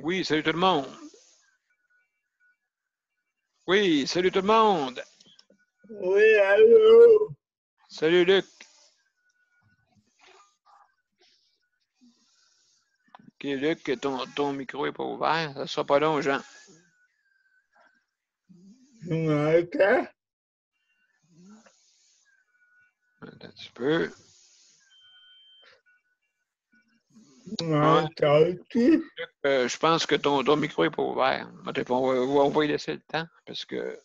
Oui, salut tout le monde. Oui, salut tout le monde. Oui, allô? Salut Luc. OK, Luc, ton micro n'est pas ouvert. Ça ne sera pas long, Jean. Tu m'entends? Attends un petit peu. Tu Ouais, m'entends-tu? je pense que ton micro n'est pas ouvert. On va y laisser le temps parce que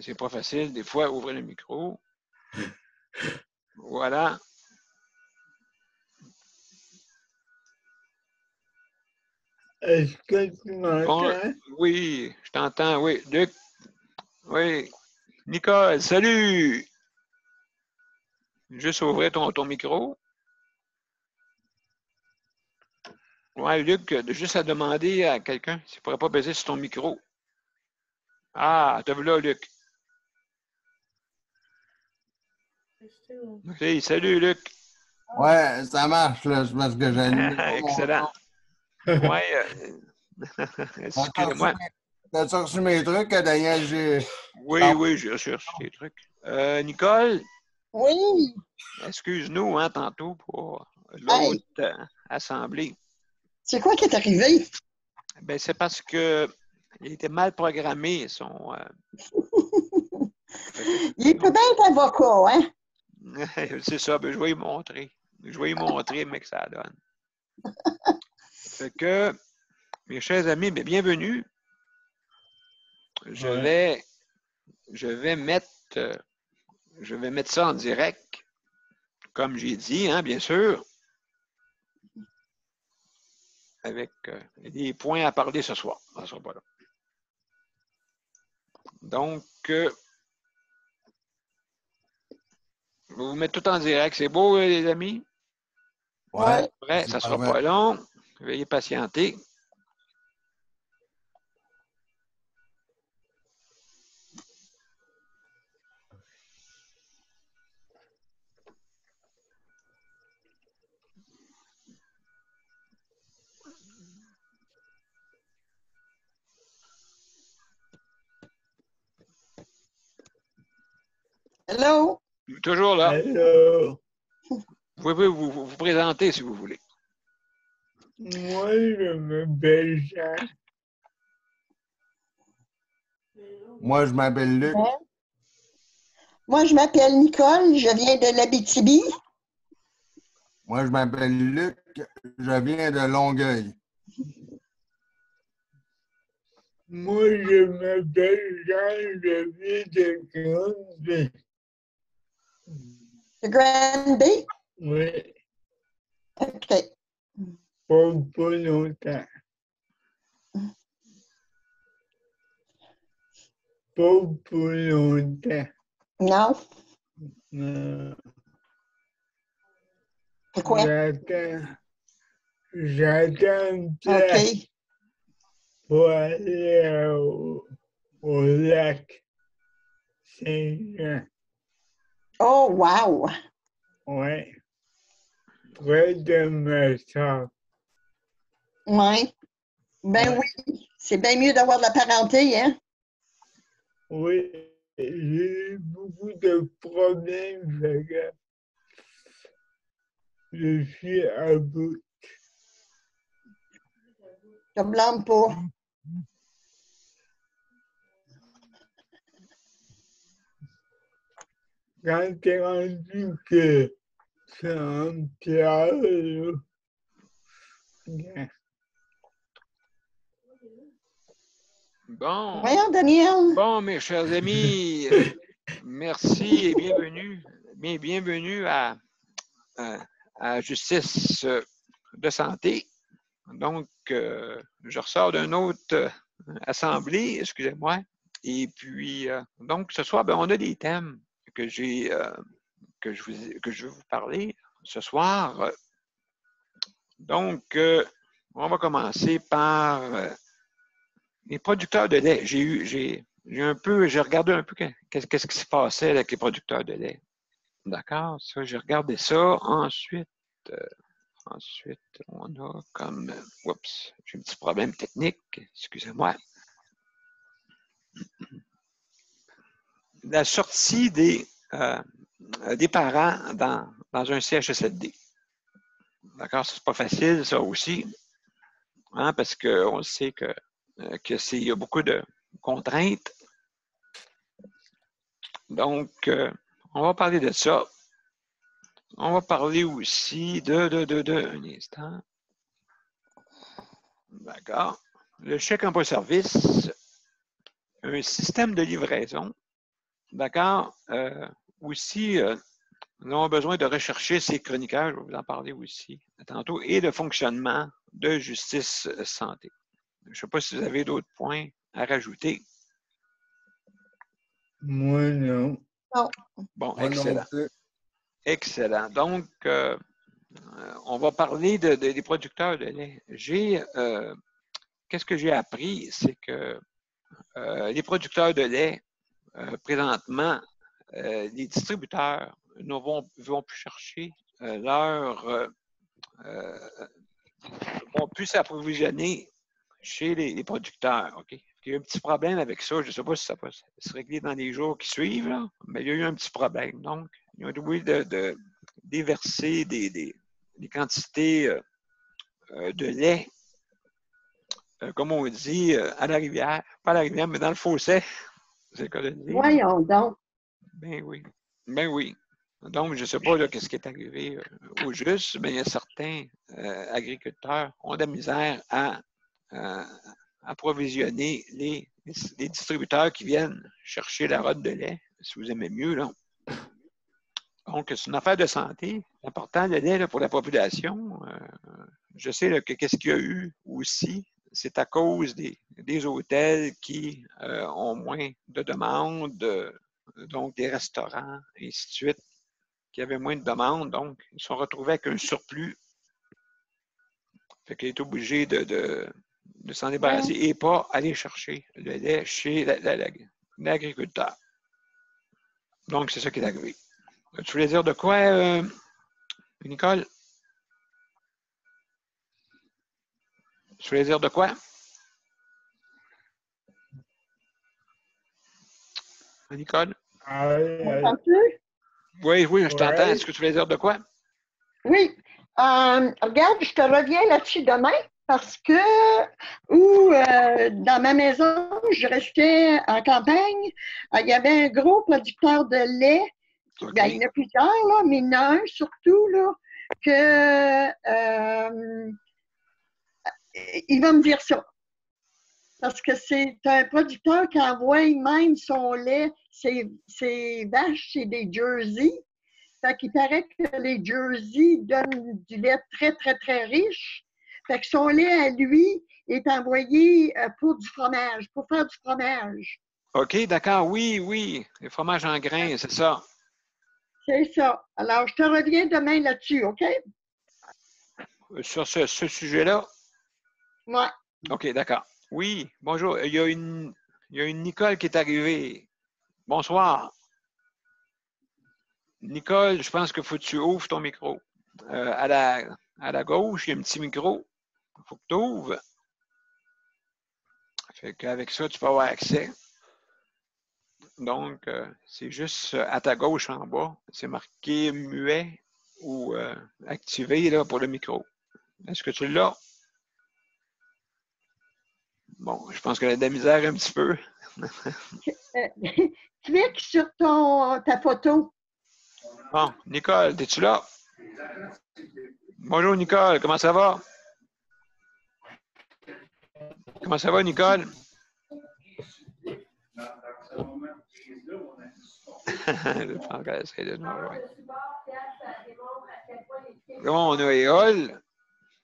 c'est pas facile des fois ouvrir le micro. Voilà. Est-ce que tu Bon, m'entends? oui, je t'entends. Oui, Luc. Oui. Nicole, salut. Juste ouvrir ton micro. Ouais, Luc, juste à demander à quelqu'un s'il ne pourrait pas baiser sur ton micro. Ah, t'as vu là, Luc. OK, salut, Luc. Ouais, ça marche, là, c'est parce que j'ai allumé pas mon Excellent. son. Ouais, excusez-moi. T'as-tu reçu mes trucs, Daniel? Oui, j'ai reçu tes trucs. Nicole, Oui, excuse-nous, hein, tantôt pour l'autre hey, assemblée. c'est quoi qui est arrivé? Ben, c'est parce que il était mal programmé, son. Il peut bien être avocat, hein? C'est ça, ben, je vais y montrer. Je vais y montrer, mais que ça donne. Fait que, mes chers amis, ben, bienvenue. Je Ouais. vais mettre ça en direct, comme j'ai dit, hein, bien sûr, avec des points à parler ce soir. Ça sera pas là. Donc, je vais vous mettre tout en direct. C'est beau, les amis? Ouais, Après, c'est ça sera parfait. pas long. Veuillez patienter. Hello? Toujours là. Allô? Vous pouvez vous présenter si vous voulez. Moi, je m'appelle Jean. Moi, je m'appelle Luc. Hein? Moi, je m'appelle Nicole, je viens de l'Abitibi. Moi, je m'appelle Luc. Je viens de Longueuil. Moi, je m'appelle Jean, je vis de Grande. De Granby? Oui, OK. pas longtemps. Pas pour longtemps. Non? Non. C'est quoi? J'attends une place OK. pour aller au lac Saint-Jean. Oh, wow! Ouais, près de ma soeur. Oui. Ben Ouais. oui, c'est bien mieux d'avoir de la parenté, hein? Oui, j'ai eu beaucoup de problèmes, fait que je suis à bout. Je ne blâme pas. Quand t'es rendu que c'est un Pierre, là, Bon. Voyons, Daniel. Bon, mes chers amis, merci et bienvenue. Bienvenue à Justice de santé. Donc, je ressors d'une autre assemblée, excusez-moi. Et puis, donc, ce soir, ben, on a des thèmes que que je vais vous parler ce soir. Donc, on va commencer par les producteurs de lait. J'ai regardé un peu qu'est-ce qui se passait avec les producteurs de lait. D'accord? Ça, j'ai regardé ça. Ensuite, Ensuite, on a comme... Oups, j'ai un petit problème technique. Excusez-moi. La sortie des parents dans un CHSLD. D'accord? C'est pas facile, ça aussi. Hein, parce qu'on sait que il y a beaucoup de contraintes. Donc, on va parler de ça. On va parler aussi un instant. D'accord. Le chèque emploi-service, un système de livraison. D'accord. Aussi, nous avons besoin de rechercher ces chroniqueurs, je vais vous en parler aussi tantôt, et le fonctionnement de Justice Santé. Je ne sais pas si vous avez d'autres points à rajouter. Moi, non. Non. Bon, Moi non excellent. plus. Excellent. Donc, on va parler des producteurs de lait. Qu'est-ce que j'ai appris? C'est que les producteurs de lait, présentement, les distributeurs ne vont plus chercher vont plus s'approvisionner chez les producteurs. OK? Il y a eu un petit problème avec ça. Je ne sais pas si ça va se régler dans les jours qui suivent, là, mais il y a eu un petit problème. Donc, ils ont oublié de déverser des quantités de lait, comme on dit, à la rivière. Pas à la rivière, mais dans le fossé. C'est le cas de le dire. Voyons donc. Ben oui. Ben oui. Donc, je ne sais pas qu'est-ce qui est arrivé au juste, mais il y a certains agriculteurs qui ont de la misère à approvisionner les distributeurs qui viennent chercher la rotte de lait, si vous aimez mieux. Là. Donc, c'est une affaire de santé. C'est important le lait là, pour la population. Je sais que qu'est-ce qu'il y a eu aussi, c'est à cause des hôtels qui ont moins de demandes, donc des restaurants, et ainsi de suite, qui avaient moins de demandes. Donc, ils se sont retrouvés avec un surplus. Fait qu'il est obligé de s'en débarrasser et pas aller chercher le lait chez l'agriculteur. Donc, c'est ça qui est arrivé. Tu voulais dire de quoi, Nicole? Tu voulais dire de quoi? Nicole? Oui, je t'entends. Est-ce que tu voulais dire de quoi? Oui. Regarde, je te reviens là-dessus demain parce que dans ma maison, je restais en campagne, il y avait un gros producteur de lait. Okay. Ben, il y en a plusieurs, là, mais il y en a un surtout là, que il va me dire ça. Parce que c'est un producteur qui envoie même son lait, ses vaches, c'est des Jersey. Fait qu'il paraît que les Jersey donnent du lait très, très, très riche. Fait que son lait à lui est envoyé pour du fromage, pour faire du fromage. OK, d'accord. Oui. Les fromages en grains, c'est ça. C'est ça. Alors, je te reviens demain là-dessus, OK? Sur ce sujet-là? Ouais. OK, d'accord. Oui, bonjour. Il y a une Nicole qui est arrivée. Bonsoir. Nicole, je pense qu'il faut que tu ouvres ton micro. À la gauche, il y a un petit micro. Il faut que tu ouvres. Fait qu'avec ça, tu peux avoir accès. Donc, c'est juste à ta gauche en bas. C'est marqué muet ou activé là, pour le micro. Est-ce que tu l'as? Bon, je pense qu'elle a de la misère un petit peu. Clique sur ta photo. Bon, Nicole, es-tu là? Bonjour, Nicole, comment ça va? Comment ça va, Nicole? Je pense qu'elle essaie de nous voir. Bon, on a Éole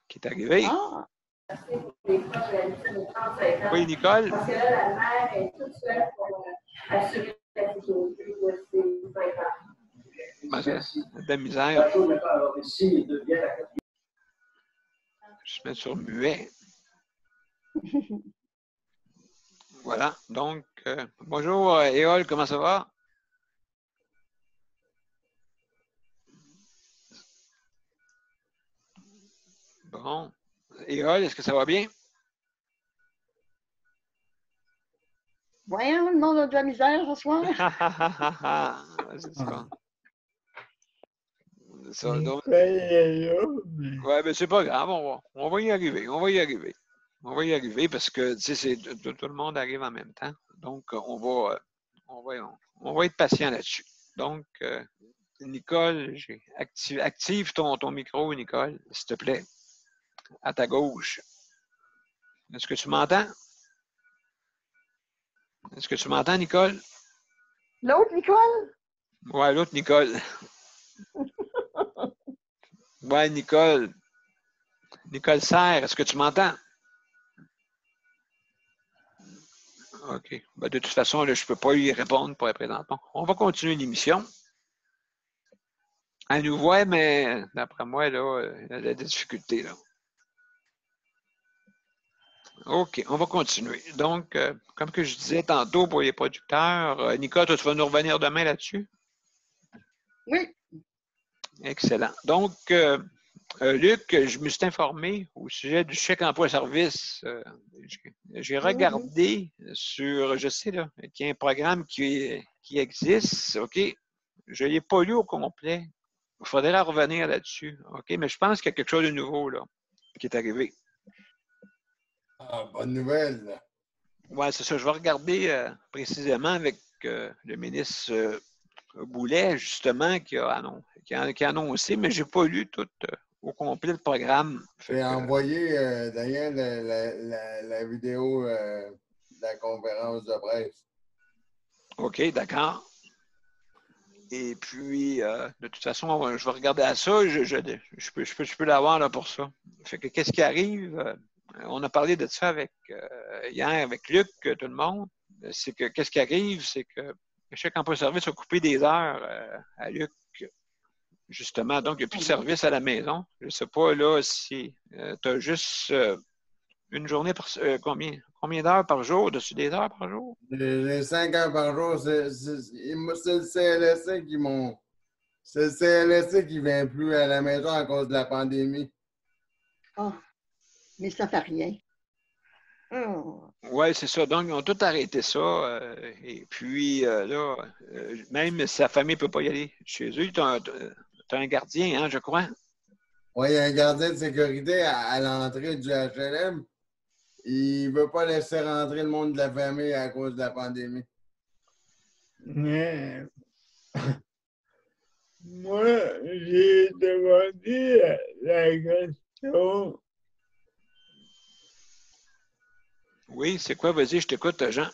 qui est arrivé. Ah. Oui, Nicole? Parce que là, la mère est toute seule pour assurer la sécurité de ses 5 ans. Ben, c'est de la misère. Je mets sur muet. Voilà. Donc, bonjour, Éole, comment ça va? Bon. Hérole, est-ce que ça va bien? Voyons, le monde a de la misère ce soir. C'est ça. C'est ça. Donc, Nicole est là, mais ouais, mais c'est pas grave, on va y arriver, on va y arriver. On va y arriver parce que, tu sais, tout le monde arrive en même temps. Donc, on va être patient là-dessus. Donc, Nicole, active ton micro, Nicole, s'il te plaît, à ta gauche. Est-ce que tu m'entends? Est-ce que tu m'entends, Nicole? L'autre, Nicole? Ouais, l'autre Nicole. Ouais, Nicole. Nicole Serre, est-ce que tu m'entends? OK. Ben, de toute façon, là, je ne peux pas lui répondre pour le présentement. On va continuer l'émission. Elle nous voit, mais d'après moi, là, elle a des difficultés. Là. OK, on va continuer. Donc, comme que je disais tantôt pour les producteurs, Nicole, toi, tu vas nous revenir demain là-dessus? Oui. Excellent. Donc, Luc, je me suis informé au sujet du chèque emploi-service. J'ai regardé sur, je sais là, qu'il y a un programme qui existe, OK? Je ne l'ai pas lu au complet. Il faudrait revenir là-dessus, OK? Mais je pense qu'il y a quelque chose de nouveau là, qui est arrivé. Ah, bonne nouvelle. Oui, c'est ça. Je vais regarder précisément avec le ministre Boulet, justement, qui a annoncé, mais je n'ai pas lu tout au complet le programme. J'ai envoyé d'ailleurs la vidéo de la conférence de presse. OK, d'accord. Et puis, de toute façon, je vais regarder à ça. Je peux l'avoir là pour ça. Fait que qu'est-ce qui arrive? On a parlé de ça hier avec Luc, tout le monde. C'est que qu'est-ce qui arrive? C'est que le chèque emploi-service a coupé des heures à Luc, justement. Donc, il n'y a plus de service à la maison. Je ne sais pas là si tu as juste une journée par combien d'heures par jour, dessus des heures par jour? Les 5 heures par jour, c'est le CLSC qui m'ont. C'est le CLSC qui ne vient plus à la maison à cause de la pandémie. Ah, mais ça ne fait rien. Oh. Oui, c'est ça. Donc, ils ont tout arrêté ça. Et puis, là, même sa famille ne peut pas y aller chez eux. Tu as un gardien, hein, je crois. Oui, il y a un gardien de sécurité à l'entrée du HLM. Il ne veut pas laisser rentrer le monde de la famille à cause de la pandémie. mais moi, j'ai demandé la question. Oui, c'est quoi? Vas-y, je t'écoute, Jean.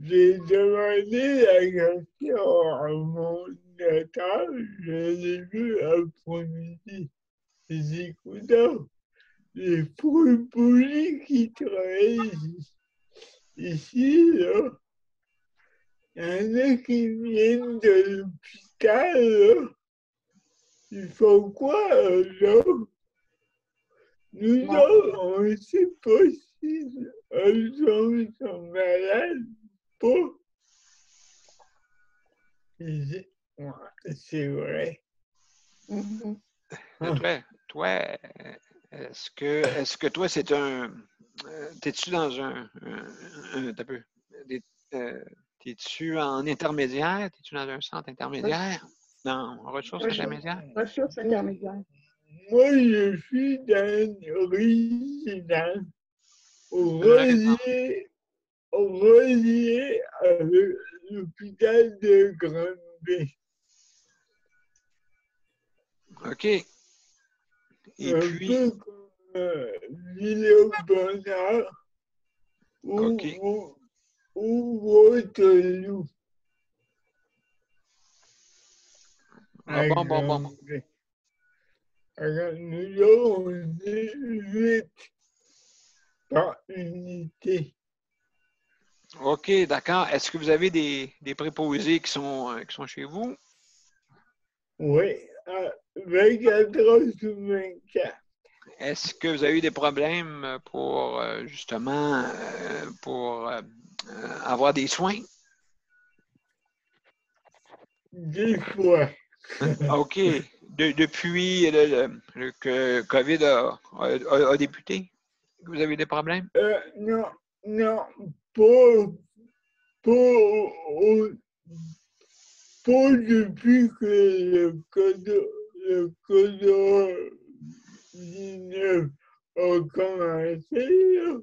J'ai demandé la question à mon notaire. Je l'ai vu après-midi. J'ai dit, écoute, les policiers qui travaillent ici, là, il y en a qui viennent de l'hôpital, là. Ils font quoi, là? Nous autres, on ne sait pas si eux sont malades ou pas. Ils disent, ouais, c'est vrai. Toi, est-ce que toi, c'est un. T'es-tu dans t'as peu, t'es-tu en intermédiaire? T'es-tu dans un centre intermédiaire? Non, ressources intermédiaires? Ressources intermédiaires. Moi, je suis dans une résidence reliée avec l'hôpital de Granby. OK. Et puis. Un peu comme Ville-au-Bonheur OK. ou Waterloo. Ah, bon. Alors, nous avons 8 par unité. OK, d'accord. Est-ce que vous avez des préposés qui sont chez vous? Oui, 24 heures sur 24. Est-ce que vous avez eu des problèmes pour justement pour avoir des soins? Des fois. OK. depuis que COVID a débuté, vous avez des problèmes? Non, non, pas, pas, au- pas depuis que le coronavirus a commencé, là.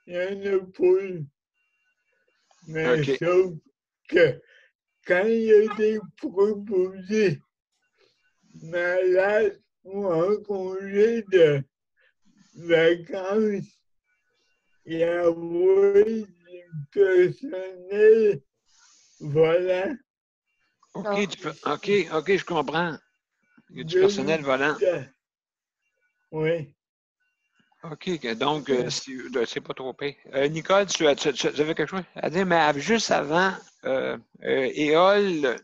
Il y en a pas eu. Mais OK. sauf que quand il a été proposé malade ou en congé de vacances, il y a eu du personnel volant OK, je comprends. Il y a du de personnel volant. l'hôpital. Oui. OK, donc, c'est pas trop pire. Nicole, tu avais quelque chose à dire, mais juste avant, Éole,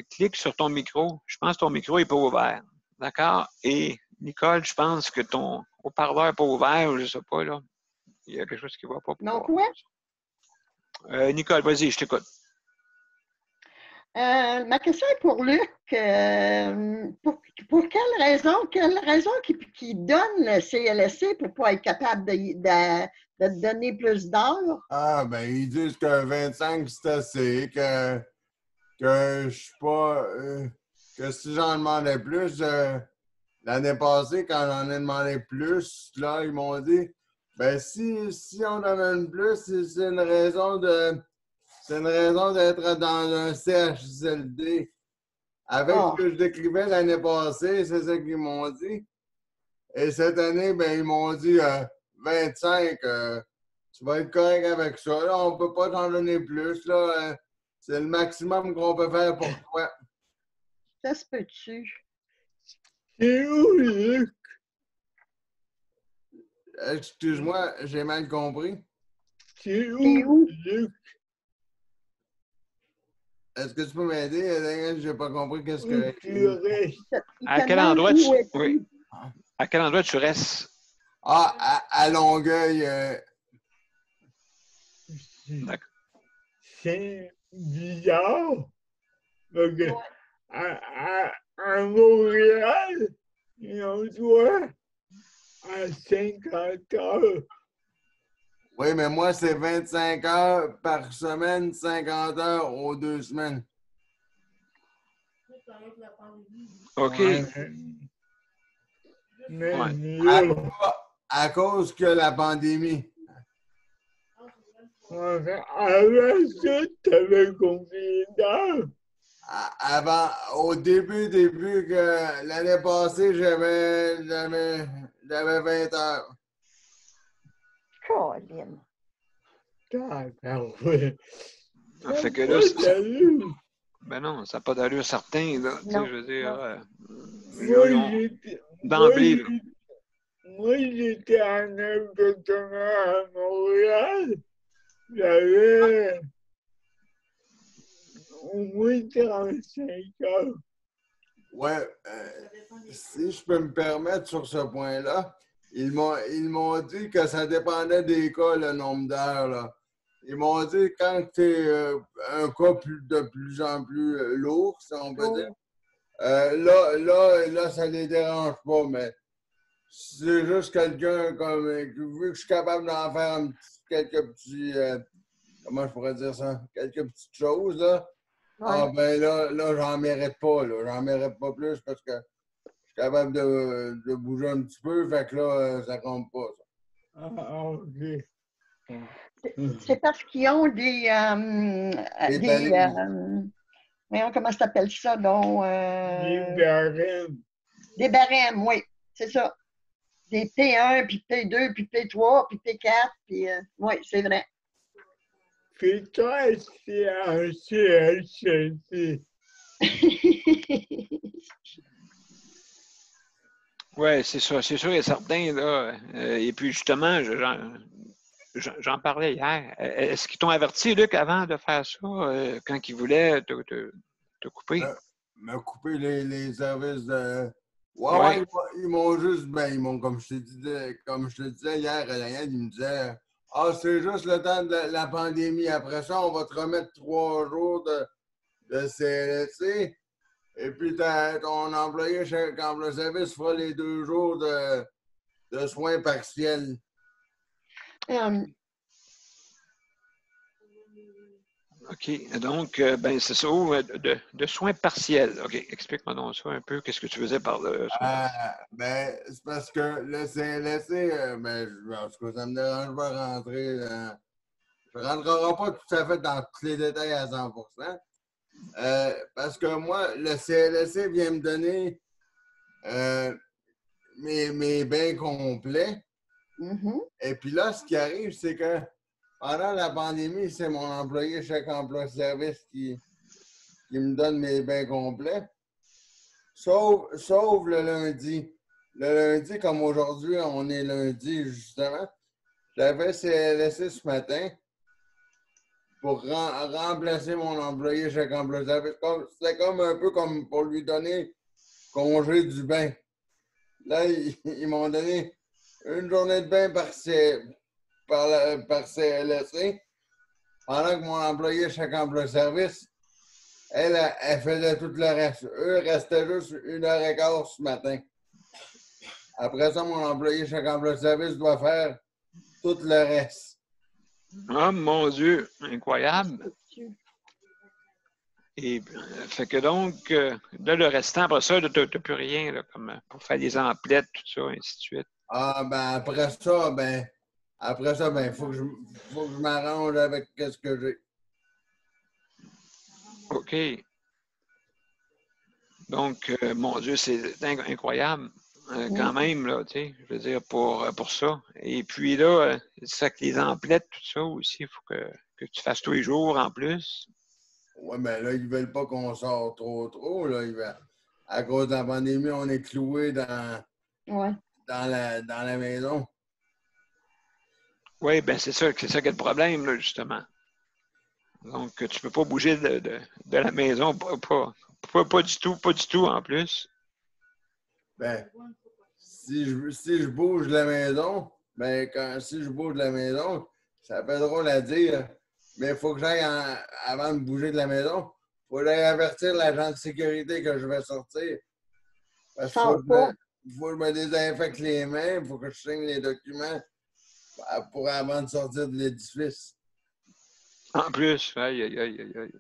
clique sur ton micro. Je pense que ton micro n'est pas ouvert. D'accord? Et Nicole, je pense que ton haut-parleur n'est pas ouvert, ou je ne sais pas, là. Il y a quelque chose qui ne va pas. Non, quoi? Nicole, vas-y, je t'écoute. Ma question est pour Luc. Pour quelle raison qui donne le CLSC pour ne pas être capable de te donner plus d'heures? Ah, ben, ils disent que 25, c'est assez, que je suis pas. Que si j'en demandais plus, l'année passée, quand j'en ai demandé plus, là, ils m'ont dit, ben, si on en donne plus, c'est une raison de. C'est une raison d'être dans un CHSLD. Avec ce que je décrivais l'année passée, c'est ça qu'ils m'ont dit. Et cette année, ben, ils m'ont dit 25, tu vas être correct avec ça. Là, on ne peut pas t'en donner plus. Là, c'est le maximum qu'on peut faire pour toi. Ça se peut-tu? C'est où, Luc? Excuse-moi, j'ai mal compris. C'est T'es où, où? Luc? Est-ce que tu peux m'aider? Je n'ai pas compris qu'est-ce Où que. tu restes? À quel endroit oui. À quel endroit tu restes? Ah, à Longueuil. D'accord. C'est bizarre. Parce que à Montréal, ils ont droit à 50 heures. Oui, mais moi, c'est 25 heures par semaine, 50 heures aux 2 semaines. OK. Ouais. Mais Ouais. là, À cause que la pandémie. avant ça, t'avais combien d'heures? Avant, au début que l'année passée, j'avais 20 heures. Colin. Tabarouette. Ça fait que là, Pas d'allure. ben non, ça n'a pas d'allure certain, là. Tu sais, Non, je veux dire, Moi, d'emblée, là. moi, j'étais en appartement à Montréal. J'avais au moins 35 heures. Ouais, si je peux me permettre sur ce point-là, ils m'ont dit que ça dépendait des cas, le nombre d'heures, là. Ils m'ont dit quand tu es un cas de plus en plus lourd, si on peut dire, là, ça les dérange pas, mais c'est juste quelqu'un comme vu que je suis capable d'en faire quelques petits comment je pourrais dire ça? Quelques petites choses là. Ouais. Ah ben là, j'en mérite pas, là. J'en mérite pas plus parce que je suis capable de bouger un petit peu, fait que là, ça compte pas, ça. Ah, OK. C'est parce qu'ils ont des voyons, comment ça s'appelle ça, donc Des barèmes. des barèmes, oui, c'est ça. Des P1, puis P2, puis P3, puis P4, puis oui, c'est vrai. Puis toi, c'est un CHSLD. Oui, c'est sûr et certain, là. Et puis, justement, j'en parlais hier. Est-ce qu'ils t'ont averti, Luc, avant de faire ça, quand ils voulaient te couper? Me couper les services de. Ouais. Ouais, ils m'ont juste, ben, comme je te disais hier, Ryan, ils me disaient ah, c'est juste le temps de la pandémie. Après ça, on va te remettre 3 jours de CLSC. Et puis, ton employé chez Emploi Service fera les 2 jours de soins partiels. OK. Donc, ben, c'est ça, de soins partiels. OK. Explique-moi donc ça un peu. Qu'est-ce que tu faisais par le soin? Ben, c'est parce que le CLSC, ben, en tout cas, ça me dérange pas de rentrer dans... Je ne rentrerai pas tout à fait dans tous les détails à 100%. Parce que moi, le CLSC vient me donner mes bains complets. Et puis là, ce qui arrive, c'est que pendant la pandémie, c'est mon employé Chèque Emploi Service qui me donne mes bains complets. Sauf le lundi. Le lundi, comme aujourd'hui, on est lundi, justement. J'avais CLSC ce matin pour remplacer mon employé Chèque Emploi Service. C'était comme un peu comme pour lui donner congé du bain. Là, ils m'ont donné une journée de bain par CLSC, pendant que mon employé Chèque Emploi Service, elle faisait tout le reste. Eux restaient juste 1h15 ce matin. Après ça, mon employé Chèque Emploi Service doit faire tout le reste. Ah, mon Dieu! Incroyable! Et fait que donc, là, le restant, après ça, tu n'as plus rien là, comme pour faire les emplettes, tout ça, ainsi de suite. Ah, ben après ça, faut que je m'arrange avec ce que j'ai. OK. Donc, mon Dieu, c'est incroyable quand même, là, tu sais, je veux dire, pour ça. Et puis là, c'est ça que les emplettes, tout ça aussi, il faut que tu fasses tous les jours en plus. Ouais, mais là, ils veulent pas qu'on sorte trop, là. À cause de la pandémie, on est cloué dans la maison. Oui, bien, c'est ça qui est le problème, là, justement. Donc, tu peux pas bouger de la maison, pas du tout en plus. Ben, si je bouge de la maison, si je bouge de la maison, ça fait drôle à dire, mais il faut que j'aille, avant de bouger de la maison, il faut que j'aille avertir l'agent de sécurité que je vais sortir. Parce qu'il faut que je me désinfecte les mains, il faut que je signe les documents avant de sortir de l'édifice. En plus, aïe, aïe, aïe, aïe, aïe.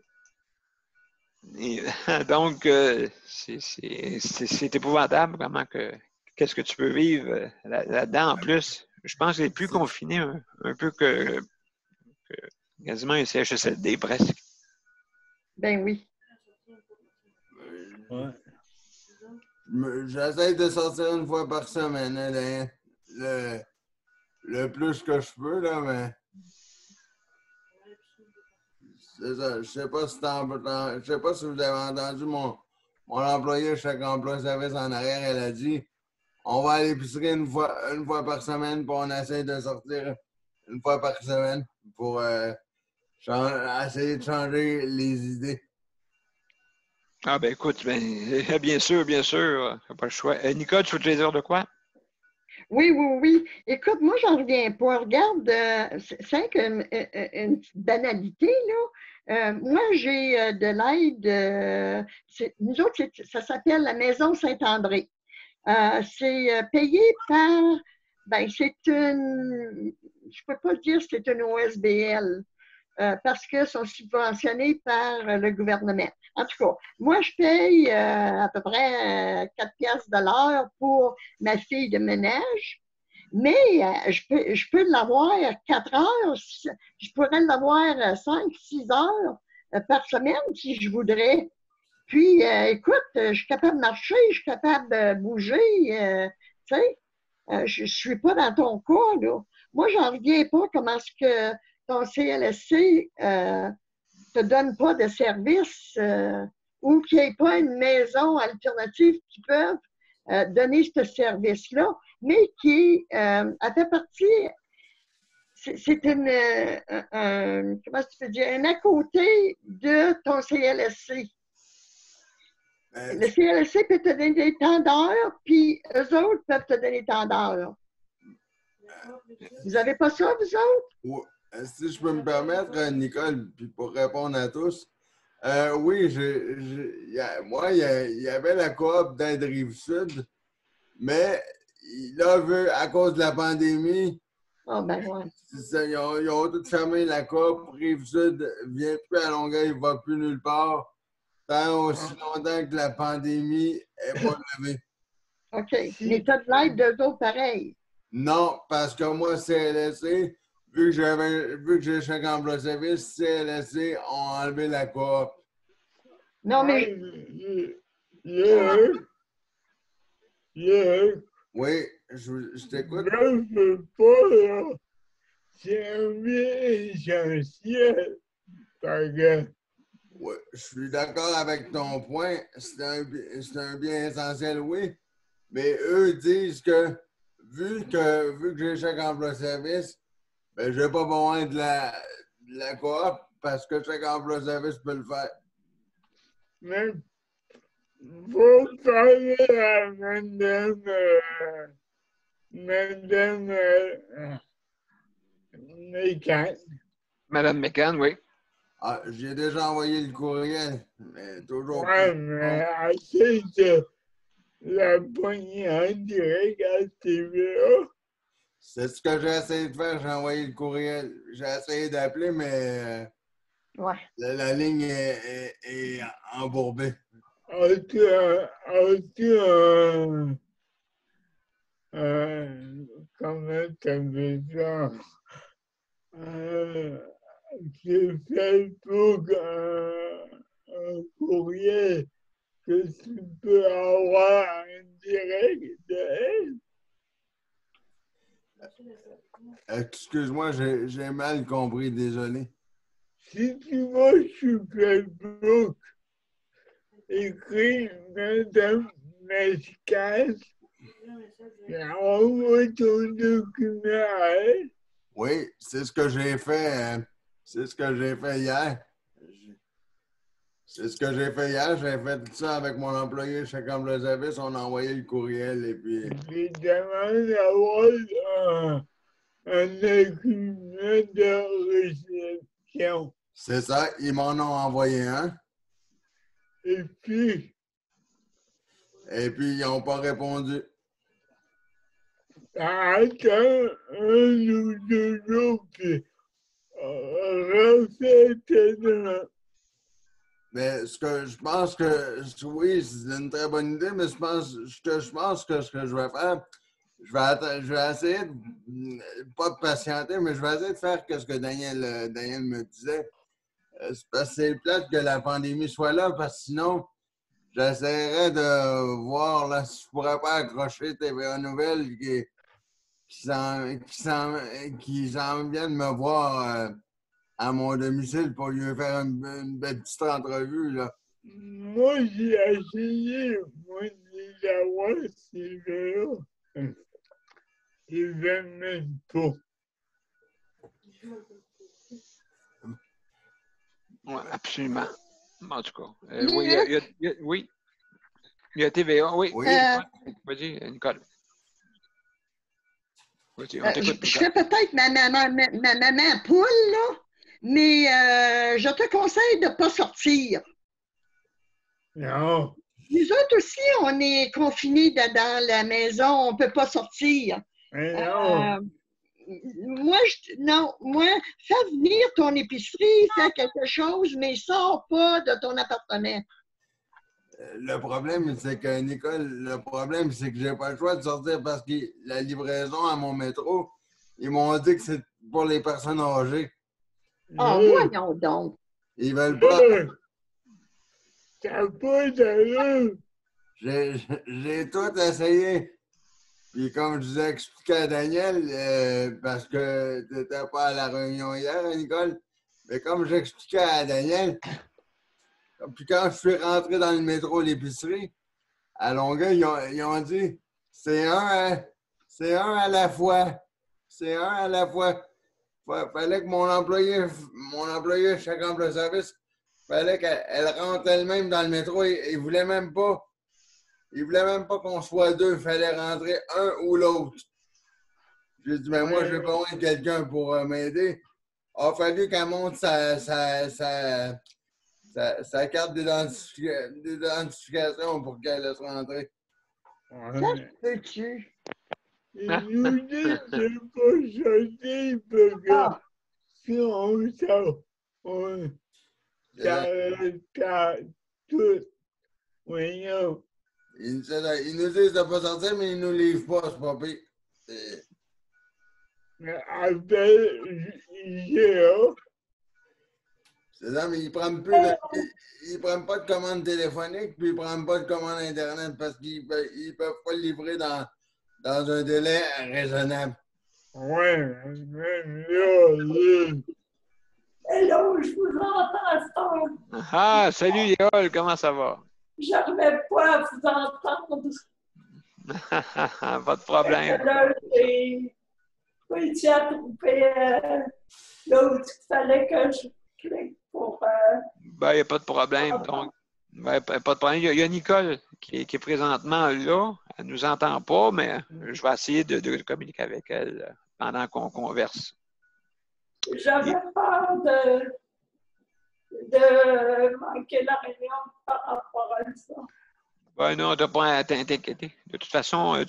Et, donc, c'est épouvantable comment qu'est-ce que tu peux vivre là-dedans en plus. Je pense que c'est plus confiné un peu que quasiment un CHSLD presque. Ben oui. Ouais. J'essaie de sortir une fois par semaine, hein, le plus que je peux, là, mais c'est ça. Je sais pas si vous avez entendu mon employé Chèque Emploi Service en arrière, elle a dit on va à l'épicerie une fois par semaine, puis on essaie de sortir une fois par semaine pour essayer de changer les idées. Ah ben écoute, bien sûr, pas le choix. Nicole, tu veux te dire de quoi? Oui. Écoute, moi, j'en reviens pas. Regarde, c'est une petite banalité, là. Moi, j'ai de l'aide. Nous autres, ça s'appelle la Maison Saint-André. C'est payé par, c'est une, je peux pas dire que c'est une OSBL. Parce qu'ils sont subventionnés par le gouvernement. En tout cas, moi, je paye à peu près 4 piastres de l'heure pour ma fille de ménage, mais je peux l'avoir 4 heures, je pourrais l'avoir 5, 6 heures par semaine si je voudrais. Puis, écoute, je suis capable de marcher, je suis capable de bouger, tu sais, je ne suis pas dans ton cas, là. Moi, j'en reviens pas comment est-ce que ton CLSC te donne pas de service ou qu'il n'y ait pas une maison alternative qui peut donner ce service-là, mais qui elle fait partie, c'est comment tu peux dire, un à côté de ton CLSC. Le CLSC peut te donner des temps d'heure, puis eux autres peuvent te donner tant d'heures. Vous n'avez pas ça, vous autres? Si je peux me permettre, Nicole, puis pour répondre à tous, Oui, moi, il y avait la coop d'Aide Rive-Sud, mais là, à cause de la pandémie, Ah, ben ouais. ils ont tout fermé la coop. Rive-Sud ne vient plus à Longueuil, il ne va plus nulle part. Tant aussi longtemps que la pandémie n'est pas levée. OK. Mais tu as de l'aide d'eux autres pareil. Non, parce que moi, CLSC, vu que j'ai chèque emploi service, CLSC ont enlevé la coop. Non, mais Oui, je t'écoute. je veux pas, là. C'est un bien essentiel. Parce que, Oui, je suis d'accord avec ton point. C'est un bien essentiel, oui. Mais eux disent que vu que j'ai chèque emploi service, ben, je n'ai pas besoin de la coop parce que chèque emploi service peut le faire. mais, faut parler à madame Mécan. Madame McCann, oui. Ah, j'ai déjà envoyé le courriel, mais toujours Ouais, pas. mais assez de la poignée en direct à TVA. C'est ce que j'ai essayé de faire, j'ai envoyé le courriel. J'ai essayé d'appeler, mais ouais. la ligne est embourbée. As-tu comment t'appelles ça? J'ai fait pour un courriel que tu peux avoir en direct de elle. Excuse-moi, j'ai mal compris, désolé. Si tu vas sur Facebook, écris Madame Mescas, et envoie ton document à elle. Oui, c'est ce que j'ai fait. C'est ce que j'ai fait hier. C'est ce que j'ai fait hier. J'ai fait tout ça avec mon employé chez Comble Service. On a envoyé le courriel et puis. Je demande d'avoir un document de réception. C'est ça, ils m'en ont envoyé un. Et puis, Ils n'ont pas répondu. attends un ou deux jours, puis refais tes demandes. Mais ce que je pense que oui, c'est une très bonne idée, mais je pense que ce que je vais faire, je vais essayer pas de patienter, mais je vais essayer de faire ce que Daniel me disait. C'est parce que c'est plate que la pandémie soit là, parce que sinon, j'essaierais de voir là, si je pourrais pas accrocher TVA Nouvelles qui s'en viennent me voir à mon domicile pour lui faire une belle petite entrevue. Là. Moi, j'ai essayé, moi, de l'avoir, ces gars-là. Ils veulent même pas. Oui, absolument. En tout cas. Oui, oui. Il y a TVA, oui. Oui. Vas-y, Nicole. Vas-y, on Je t'écoute, fais Nicole. peut-être ma maman poule, là, mais je te conseille de ne pas sortir. Non. Nous autres aussi, on est confinés dans la maison, on ne peut pas sortir. Mais non. Moi, fais venir ton épicerie, fais quelque chose, mais sors pas de ton appartement. Le problème, c'est que, Nicole, j'ai pas le choix de sortir parce que la livraison à mon métro, ils m'ont dit que c'est pour les personnes âgées. Ah, voyons donc. Ils veulent pas. T'as pas d'allure. J'ai tout essayé. Puis comme je vous ai expliqué à Daniel, parce que tu n'étais pas à la réunion hier, Nicole, mais comme j'expliquais à Daniel, puis quand je suis rentré dans le métro l'épicerie, à Longueuil, ils ont dit c'est un à la fois. C'est un à la fois. Fallait que mon employé chez Comble Service, fallait qu'elle rentre elle-même dans le métro. Il voulait même pas. Il voulait même pas qu'on soit deux. Il fallait rentrer un ou l'autre. J'ai dit, mais moi, j'ai besoin de quelqu'un pour m'aider. Il a fallu qu'elle monte sa sa carte d'identification pour qu'elle laisse rentrer. Ouais. Peux-tu? Il nous dit de pas sortir parce que Ah, si on sort, ça retarde tout. Voyons. Il nous dit de pas sortir, mais il nous livre pas, c'est pas pire. Appelle Géo. C'est ça, mais ils prennent pas de commande téléphonique, puis ils prennent pas de commande Internet parce qu'ils peuvent pas le livrer dans un délai raisonnable. Ouais, là. Hello, je vous entends, Star. Ah, salut Léol, comment ça va? J'arrivais pas à vous entendre. Pas de problème. Là, j'ai réussi à trouver l'autre qu'il fallait que je clique pour. Ben, il n'y a pas de problème. Donc, ben, pas de problème. Il y a Nicole qui est présentement là. Elle ne nous entend pas, mais je vais essayer de communiquer avec elle pendant qu'on converse. J'avais peur de manquer la réunion par rapport à ça. Ben non, tu n'as pas à t'inquiéter. De toute façon,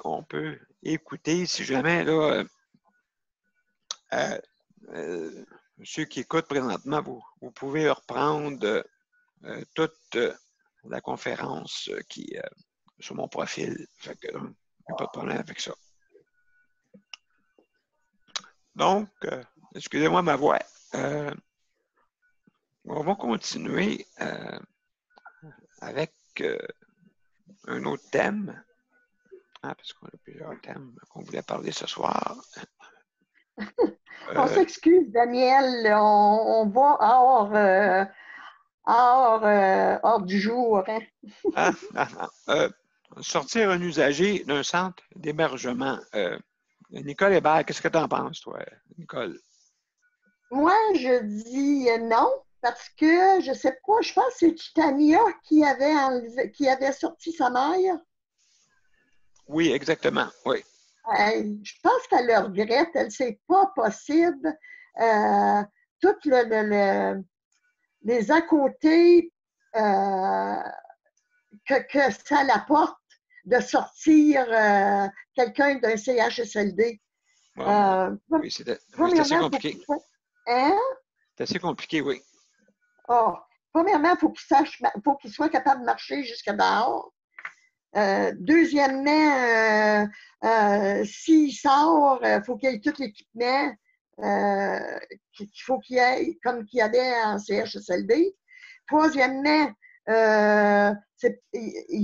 on peut écouter si jamais là, ceux qui écoutent présentement, vous pouvez reprendre toute la conférence qui est sur mon profil. Fait que, il n'y a pas de problème avec ça. Donc, excusez-moi ma voix. On va continuer avec un autre thème. Parce qu'on a plusieurs thèmes qu'on voulait parler ce soir. on s'excuse, Daniel. On va hors du jour. Hein? Sortir un usager d'un centre d'hébergement. Nicole Hébert, qu'est-ce que tu en penses, toi, Nicole? Moi, je dis non, parce que je sais pas, je pense que c'est Titania qui avait sorti sa mère. Oui, exactement. Oui. Je pense qu'elle le regrette, elle c'est pas possible. Tout les à côté que ça l'apporte de sortir quelqu'un d'un CHSLD. Oui, c'est assez compliqué. Hein? C'est assez compliqué, oui. Oh, premièrement, faut qu'il soit capable de marcher jusqu'à dehors. Deuxièmement, s'il sort, il faut qu'il y ait tout l'équipement qu'il faut qu'il y ait, comme qu'il y avait en CHSLD. Troisièmement, il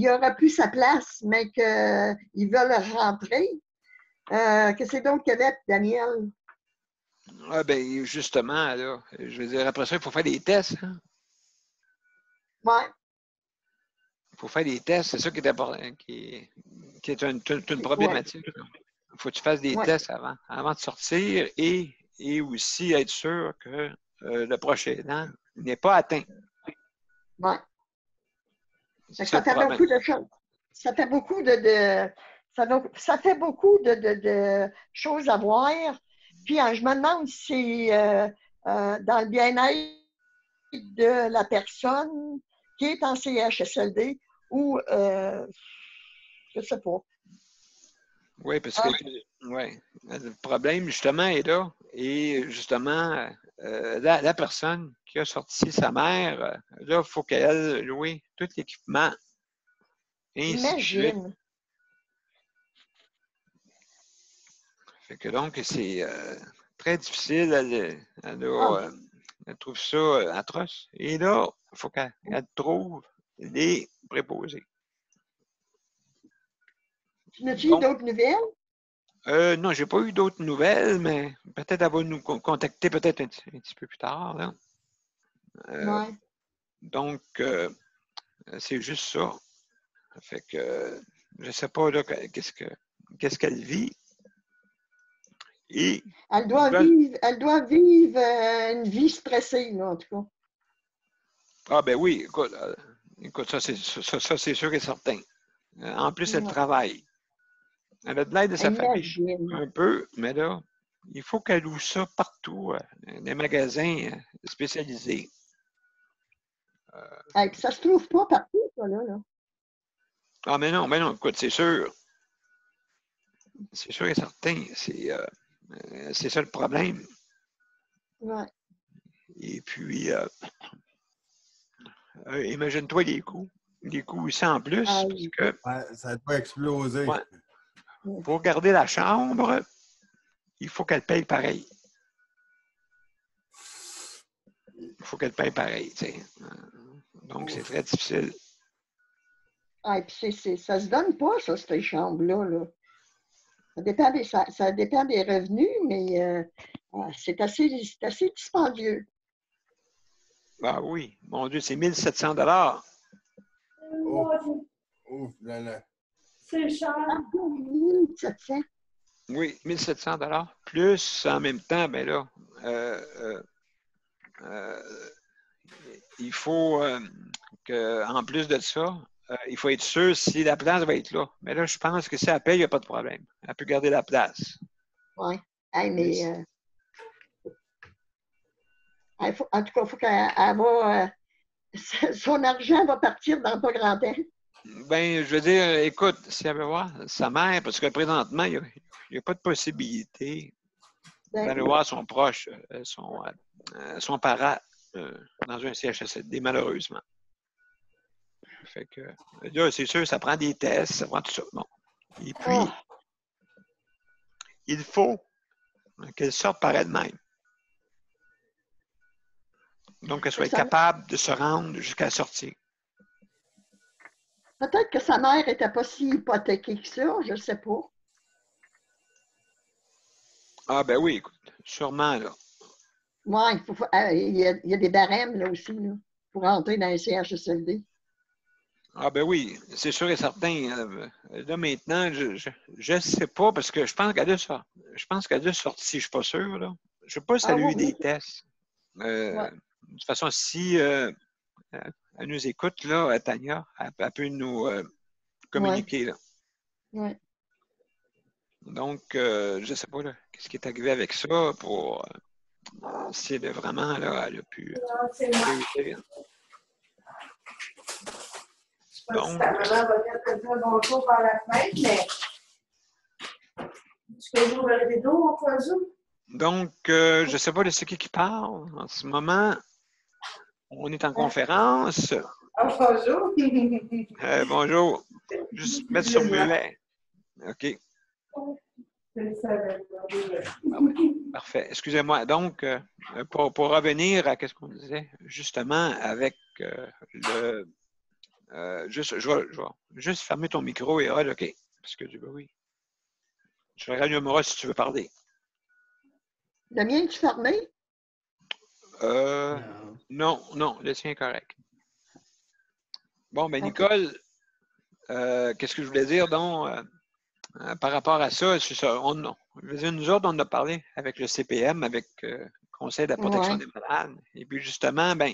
n'aura plus sa place, mais qu'ils veulent rentrer. Qu'est-ce que donc qu'il y avait, Daniel? Ah, ben, justement, là, je veux dire, après ça, il faut faire des tests. Hein? Ouais. Il faut faire des tests, c'est ça qui est important, qui est une problématique. Il faut que tu fasses des tests avant de sortir et aussi être sûr que le prochain aidant n'est pas atteint. Oui. Ça fait beaucoup de choses. Ça fait beaucoup ça fait beaucoup de choses à voir. Puis je me demande si dans le bien-être de la personne qui est en CHSLD ou je ne sais pas. Oui, parce que le problème, justement, est là. Et justement, la personne qui a sorti sa mère, là, il faut qu'elle loue tout l'équipement. Imagine. Fait que donc, c'est très difficile. Elle trouve ça atroce. Et là, il faut qu'elle trouve les préposés. N'as-tu eu d'autres nouvelles? Non, je n'ai pas eu d'autres nouvelles, mais peut-être elle va nous contacter peut-être un petit peu plus tard. Là. Ouais. Donc, c'est juste ça. Fait que je ne sais pas là, qu'est-ce qu'elle vit. Et elle doit vivre une vie stressée, là, en tout cas. Ah ben oui, écoute, ça c'est sûr et certain. En plus, elle travaille. Elle a de l'aide de sa famille un peu, mais là, il faut qu'elle loue ça partout, des magasins spécialisés. Hey, puis ça se trouve pas partout, ça, là. Ah, mais non, écoute, c'est sûr. C'est sûr et certain. C'est ça le problème. Ouais. Et puis, imagine-toi les coûts. Les coûts aussi en plus, Ah, parce que Ouais, ça doit exploser. ouais, pour garder la chambre, il faut qu'elle paye pareil. Il faut qu'elle paye pareil, tu sais. Donc, c'est très difficile. Ah, puis ça se donne pas, ça, ces chambres-là, là. Ça dépend des revenus, mais c'est assez dispendieux. Ah oui, mon Dieu, c'est 1 700 Ouf, là, là. C'est cher. Ah, 1700. Oui, 1 700 plus, en même temps, ben là, il faut qu'en plus de ça, il faut être sûr si la place va être là. Mais là, je pense que si elle paye, il n'y a pas de problème. Elle peut garder la place. Oui. Hey, mais en tout cas, il faut qu'elle va. Son argent va partir dans pas grand temps. Ben, je veux dire, écoute, si elle veut voir sa mère, parce que présentement, il n'y a pas de possibilité d'aller voir son proche, son parent dans un CHSLD, malheureusement. Fait que, là, c'est sûr, ça prend des tests, ça prend tout ça. Bon. Et puis, il faut qu'elle sorte par elle-même. Donc, qu'elle soit capable de se rendre jusqu'à la sortie. Peut-être que sa mère n'était pas si hypothéquée que ça, je ne sais pas. Ah, ben oui, écoute, sûrement, là. Oui, il y a des barèmes, là aussi, là, pour entrer dans les CHSLD. Ah, ben oui, c'est sûr et certain. Là, maintenant, je ne sais pas, parce que je pense qu'elle a ça. Je pense qu'elle a sorti, je ne suis pas sûr, là. Je ne sais pas si elle a eu des tests. Ouais. De toute façon, si elle nous écoute, là, Tania, elle peut nous communiquer, là. Ouais. Donc, je ne sais pas, là, qu'est-ce qui est arrivé avec ça pour si elle, vraiment, là, elle a pu réussir. Je sais pas si ta maman va dire te dire bonjour par la fenêtre, mais tu peux ouvrir le rideau au cas où? Donc, je ne sais pas de ce qui parle. En ce moment, on est en conférence. Ah, bonjour. Bonjour. Juste mettre sur muet. OK. Parfait. Excusez-moi. Donc, pour revenir à ce qu'on disait, justement, avec le... je vais juste fermer ton micro et OK. Parce que oui. Tu rallumeras si tu veux parler. Le mien, tu fermé? Non, le tien est correct. Bon, ben OK. Nicole, qu'est-ce que je voulais dire donc par rapport à ça? C'est ça. Je veux dire, nous autres, on a parlé avec le CPM, avec le Conseil de la protection des malades. Et puis justement, ben,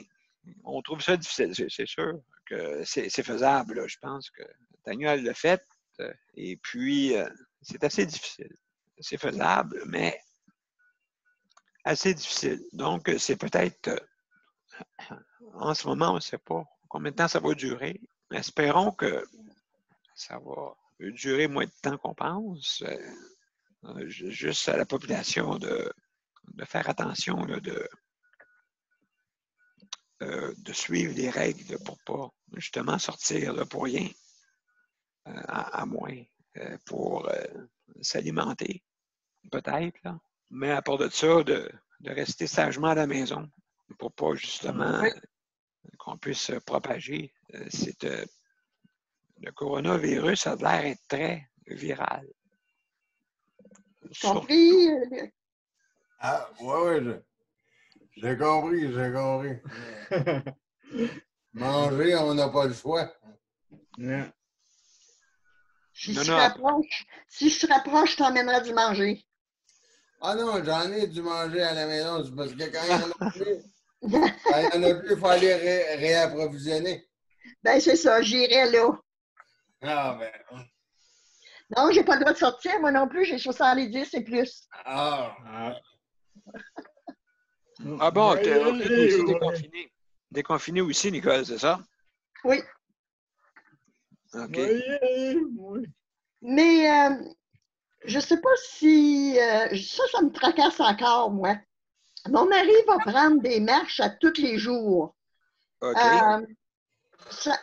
on trouve ça difficile. C'est sûr que c'est faisable. Là. Je pense que Tania l'a fait. Et puis, c'est assez difficile. C'est faisable, mais assez difficile. Donc, c'est peut-être, en ce moment, on ne sait pas combien de temps ça va durer. Espérons que ça va durer moins de temps qu'on pense. Juste à la population de faire attention, là, de suivre les règles pour ne pas justement sortir là, pour rien, à moins pour s'alimenter, peut-être. Là. Mais à part de ça, de rester sagement à la maison pour pas justement qu'on puisse propager. Le coronavirus a l'air d'être très viral. Compris? Ah, ouais, j'ai compris. Manger, on n'a pas le choix. Non. Si je te rapproche, je t'emmènerai du manger. Ah non, j'en ai du manger à la maison, c'est parce que quand il n'y en a plus, il faut aller réapprovisionner. Ben, c'est ça, j'irai là. Ah, ben. Non, j'ai pas le droit de sortir, moi non plus, j'ai 70 et plus. Ah. Ah bon, t'es aussi déconfiné. déconfiné aussi, Nicole, c'est ça? Oui. OK. Oui. Mais je ne sais pas si ça me tracasse encore, moi. Mon mari va prendre des marches à tous les jours. OK. Ça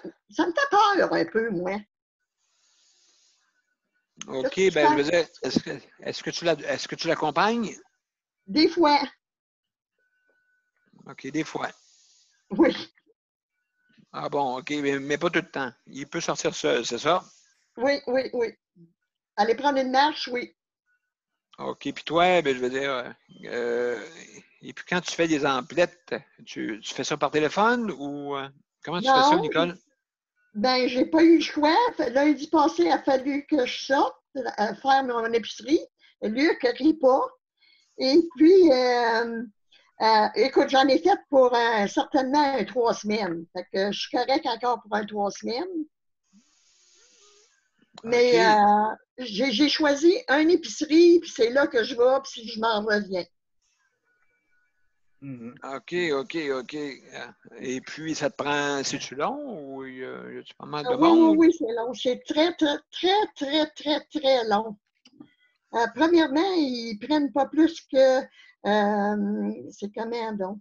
me fait peur un peu, moi. OK, ben je veux dire, est-ce que tu l'accompagnes? Des fois, OK, des fois. oui. Ah bon, OK, mais pas tout le temps. Il peut sortir seul, c'est ça? Oui. Aller prendre une marche, oui. OK, puis toi, ben je veux dire, et puis quand tu fais des emplettes, tu fais ça par téléphone ou comment tu fais ça, Non, Nicole? ben, j'ai pas eu le choix. Lundi passé, il a fallu que je sorte faire mon épicerie. Luc rit pas. Et puis, écoute, j'en ai fait pour certainement 3 semaines. Fait que je suis correct encore pour 3 semaines. Mais OK. j'ai choisi une épicerie, puis c'est là que je vais, puis je m'en reviens. OK. Et puis, ça te prend, c'est-tu long ou y a-tu pas mal de Oui, monde? c'est long. C'est très long. Premièrement, ils prennent pas plus que, c'est combien donc?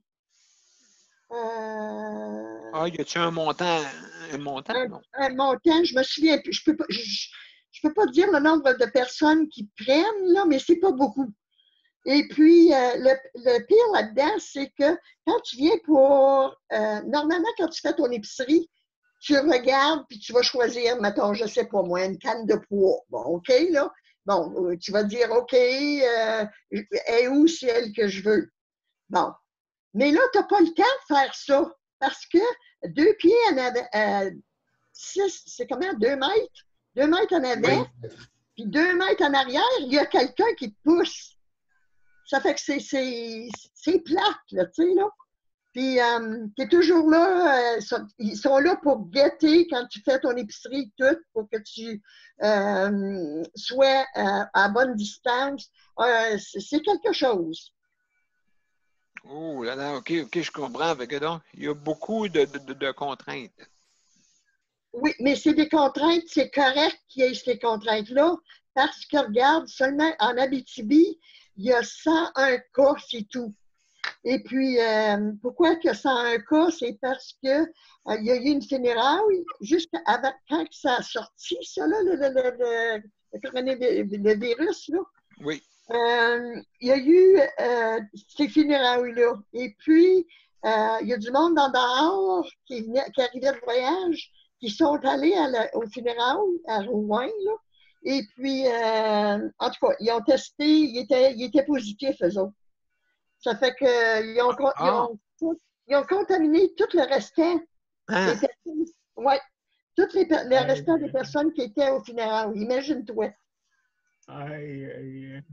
Ah, y a-tu un montant? Un montant? Non. Un montant, je me souviens plus. Je peux pas dire le nombre de personnes qui prennent, là, mais c'est pas beaucoup. Et puis, le pire là-dedans, c'est que quand tu viens pour... normalement, quand tu fais ton épicerie, tu regardes puis tu vas choisir, mettons, je sais pas moi, une canne de pois. Bon, OK, là. Bon, tu vas dire, OK, est où celle que je veux? Bon. Mais là, tu n'as pas le temps de faire ça parce que 2 pieds en avant, 6, c'est combien? 2 mètres? 2 mètres en Oui. avant, puis 2 mètres en arrière, il y a quelqu'un qui te pousse. Ça fait que c'est plate, là, tu sais, là. Puis, tu es toujours là, ils sont là pour guetter quand tu fais ton épicerie, tout, pour que tu sois à bonne distance. C'est quelque chose. Oh là là, OK, je comprends. Fait que donc, il y a beaucoup de contraintes. Oui, mais c'est des contraintes, c'est correct qu'il y ait ces contraintes-là, parce que, regarde, seulement en Abitibi, il y a 101 cas, c'est tout. Et puis, pourquoi qu'il y a 101 cas? C'est parce que il y a eu une funéraille juste avant, quand ça a sorti, ça, là, le virus, là. Oui. Il y a eu ces funérailles-là. Et puis, il y a du monde en dehors qui arrivait de voyage, qui sont allés au funérailles à Rouen, là. Et puis, en tout cas, ils ont testé, ils étaient positifs, eux autres. Ça fait qu'ils Ah, ils ont contaminé tout le restant des hein? personnes. Oui, le Aïe, restant des personnes qui étaient au funérailles. Imagine-toi. aïe.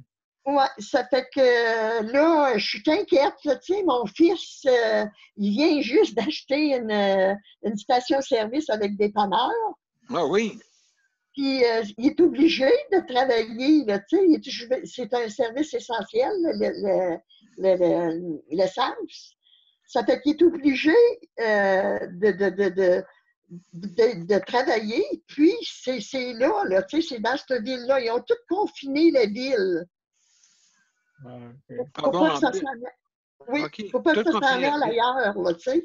Oui, ça fait que là, je suis inquiète. Là, tu sais, mon fils, il vient juste d'acheter une station-service avec dépanneur. Ah oui. Puis, il est obligé de travailler. Là, tu sais, c'est un service essentiel, l'essence. Ça fait qu'il est obligé de travailler. Puis, c'est là, tu sais, c'est dans cette ville-là. Ils ont tout confiné la ville. Ah Faut bon, pas que en ça plus. s'en Oui, OK. faut pas Tout que ça s'en confiné la aille ville. ailleurs, là, tu sais. OK,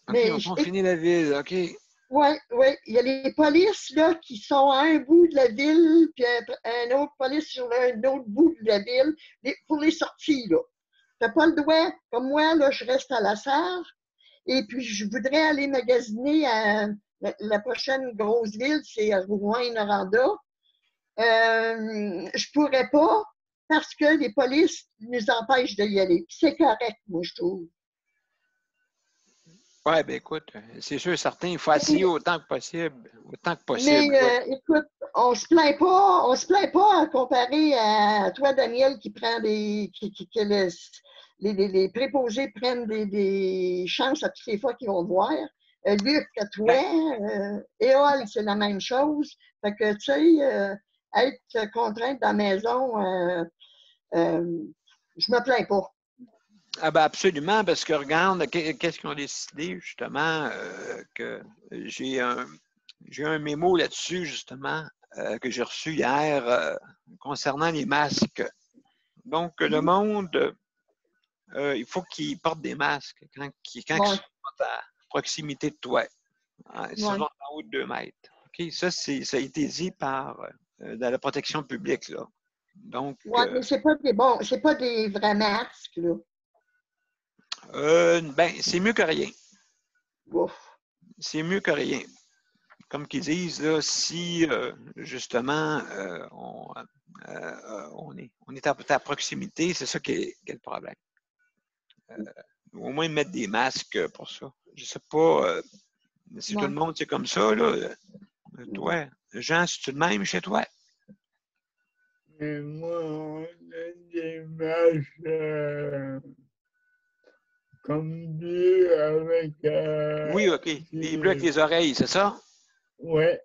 ils Mais, ont confiné la ville. OK. oui, il y a les polices, là, qui sont à un bout de la ville, puis un autre police sur un autre bout de la ville, pour les sorties, là. T'as pas le droit, comme moi, là, je reste à la Sarre, et puis je voudrais aller magasiner à la prochaine grosse ville, c'est à Rouyn-Noranda. Je pourrais pas parce que les polices nous empêchent d'y aller. Puis c'est correct, moi, je trouve. Ouais, ben écoute, c'est sûr, certain, il faut essayer autant que possible. Autant que Mais possible. Écoute. écoute, on se plaint pas comparé à toi, Daniel, qui prend que les préposés prennent des chances à toutes les fois qu'ils vont te voir. Luc, à toi, Ben, Éole, c'est la même chose. Fait que, tu sais, être contrainte dans la maison, je me plains pas. Ah ben absolument, parce que regarde, qu'est-ce qu'ils ont décidé, justement, que j'ai un mémo là-dessus, justement, que j'ai reçu hier concernant les masques. Donc, le monde, il faut qu'ils portent des masques quand ils sont à proximité de toi. Ils sont en haut de 2 mètres. OK? Ça a été dit par dans la protection publique, là. Donc, mais c'est pas des vrais masques, là. ben, c'est mieux que rien. Ouf. C'est mieux que rien. Comme qu'ils disent, là, si justement on est à proximité, c'est ça qui est le problème. Au moins mettre des masques pour ça. Je ne sais pas si tout le monde c'est comme ça, là. Toi, Jean, c'est-tu le même chez toi? Mais moi, on a des masques comme bleus avec... Oui, OK. Les bleus avec les oreilles, c'est ça? Ouais.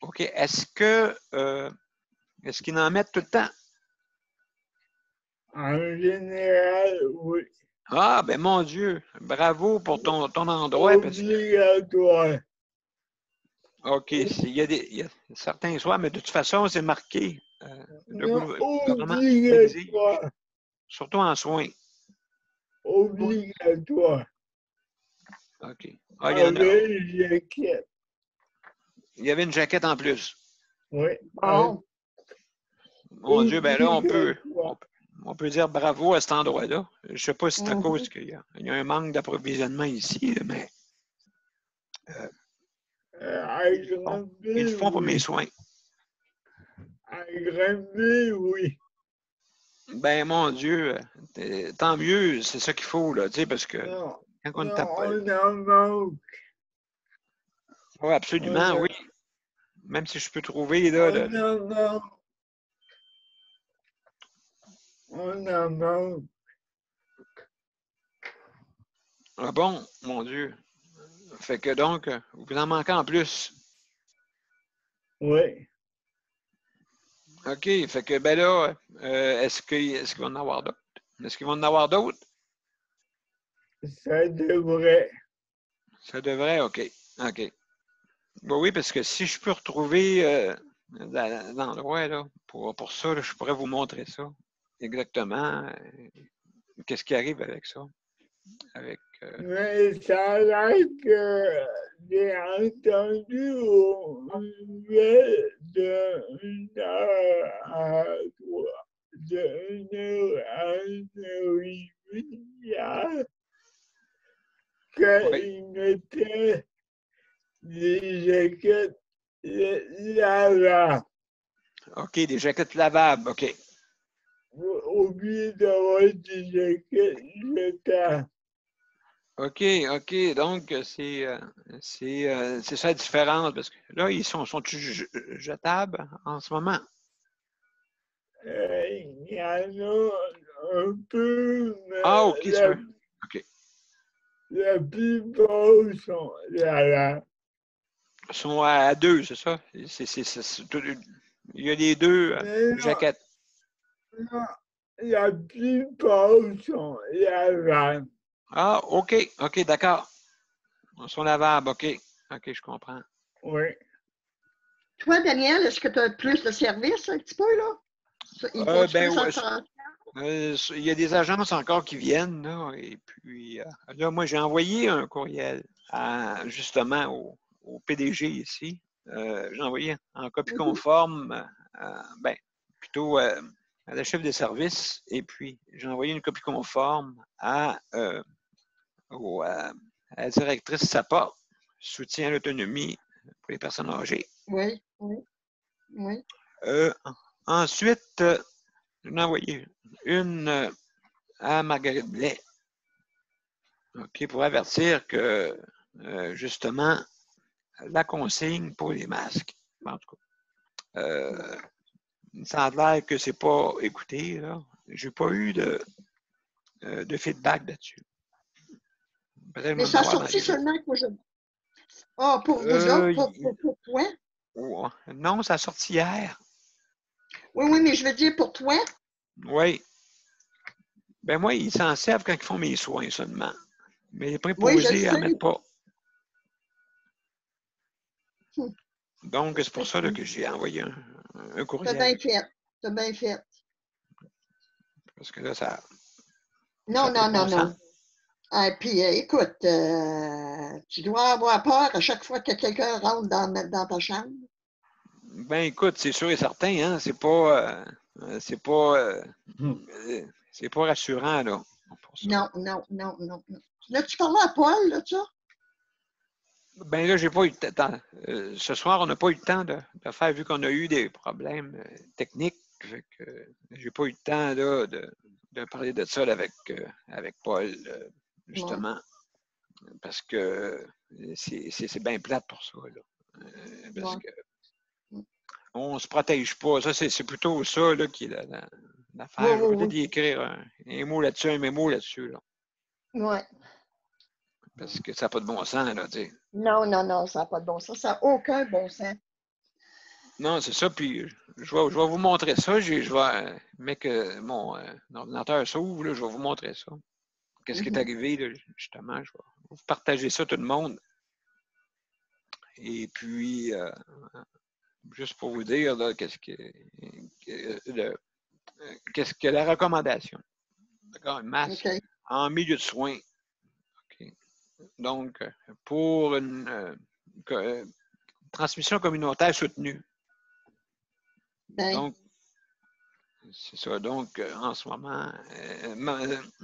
OK. Est-ce qu'ils en mettent tout le temps? En général, oui. Ah, ben mon Dieu! Bravo pour ton endroit. Obligatoire. OK. Il y a certains soirs, mais de toute façon, c'est marqué. Le gouvernement exige, surtout en soins. Obligatoire. OK. Ah, il y en a. Jaquette. Il y avait une jaquette en plus. Oui. Bon. Mon Dieu, ben là, on peut dire bravo à cet endroit-là. Je ne sais pas si c'est à cause qu'il y a un manque d'approvisionnement ici, mais ils le font pour mes soins. À Granby, oui. Ben, mon Dieu, tant mieux, c'est ça qu'il faut, là, tu sais, parce que quand on tape pas. On en manque. Oui, absolument, oui. Même si je peux trouver, là. On en manque. Ah bon, mon Dieu. Fait que donc, vous en manquez en plus. Oui. OK, fait que, ben là, est-ce qu'ils vont en avoir d'autres? Est-ce qu'ils vont en avoir d'autres? Ça devrait. Ça devrait, OK. OK. Ben oui, parce que si je peux retrouver l'endroit, là, pour ça, là, je pourrais vous montrer ça. Exactement. Qu'est-ce qui arrive avec ça? Mais ça a l'air que j'ai entendu aux nouvelles d'une heure à 3, d'une heure à 1h30 hier, qu'ils mettaient des jaquettes lavables. OK, des jaquettes lavables, OK. Oubliez d'avoir des jaquettes jetables. OK, OK. Donc, c'est ça la différence. Parce que là, ils sont-ils jetables en ce moment? Il y en a un peu, mais OK, ça. OK. La plupart sont lavables. Ils sont à 2, c'est ça? Il y a les deux jaquettes. Non, la plupart sont lavables. Ah, OK, OK, d'accord. Ils sont lavables, OK. OK, je comprends. Oui. Toi, Daniel, est-ce que tu as plus de services un petit peu, là? Il y a des agences encore qui viennent, là, et puis là, moi, j'ai envoyé un courriel justement au PDG ici. J'ai envoyé en copie conforme, plutôt à la chef de service, et puis j'ai envoyé une copie conforme à la directrice SAPA, soutien à l'autonomie pour les personnes âgées. Oui. Ensuite, j'en ai envoyé une à Marguerite Blais, OK, pour avertir que, justement, la consigne pour les masques, en tout cas, ça a l'air que c'est pas écouté, là. J'ai pas eu de feedback là-dessus. Mais ça a sorti seulement qu'aujourd'hui. Ah, pour vous autres, pour toi? Non, ça a sorti hier. Oui, mais je veux dire pour toi. Oui. Ben moi, ils s'en servent quand ils font mes soins seulement. Mais les Oui, je préposés, ils n'en sais. mettent pas. Hum. Donc, c'est pour ça là, que j'ai envoyé un T'as courriel. bien fait. T'as bien fait. Parce que là, ça Non, n'a pas non, de non, bon sens. non. Ah, puis, écoute, tu dois avoir peur à chaque fois que quelqu'un rentre dans ta chambre. Ben écoute, c'est sûr et certain, hein, c'est pas rassurant, là, pour ça. Non, non, non, non, non. Là, tu parlais à Paul, là, ça? Ben là, j'ai pas eu le temps. Ce soir, on n'a pas eu le temps de faire, vu qu'on a eu des problèmes techniques. Fait que j'ai pas eu le temps là, de parler de ça là, avec Paul, justement. Parce que c'est bien plate pour ça, là. Parce Ouais. que on se protège pas. Ça, c'est plutôt ça là, qui est l'affaire. Je vais peut-être y écrire un mot là-dessus, un mémo là-dessus. Là. Ouais. Parce que ça n'a pas de bon sens, là, tu sais. Non, non, non, ça n'a pas de bon sens. Ça n'a aucun bon sens. Non, c'est ça. Puis je vais vous montrer ça. Je vais, mais que mon ordinateur s'ouvre, là, je vais vous montrer ça. Qu'est-ce qui est arrivé, là, justement. Je vais vous partager ça, tout le monde. Et puis, juste pour vous dire, là, qu'est-ce que la recommandation. D'accord? Un masque en milieu de soins. Okay. Donc, pour une transmission communautaire soutenue. Donc, c'est ça. Donc, en ce moment,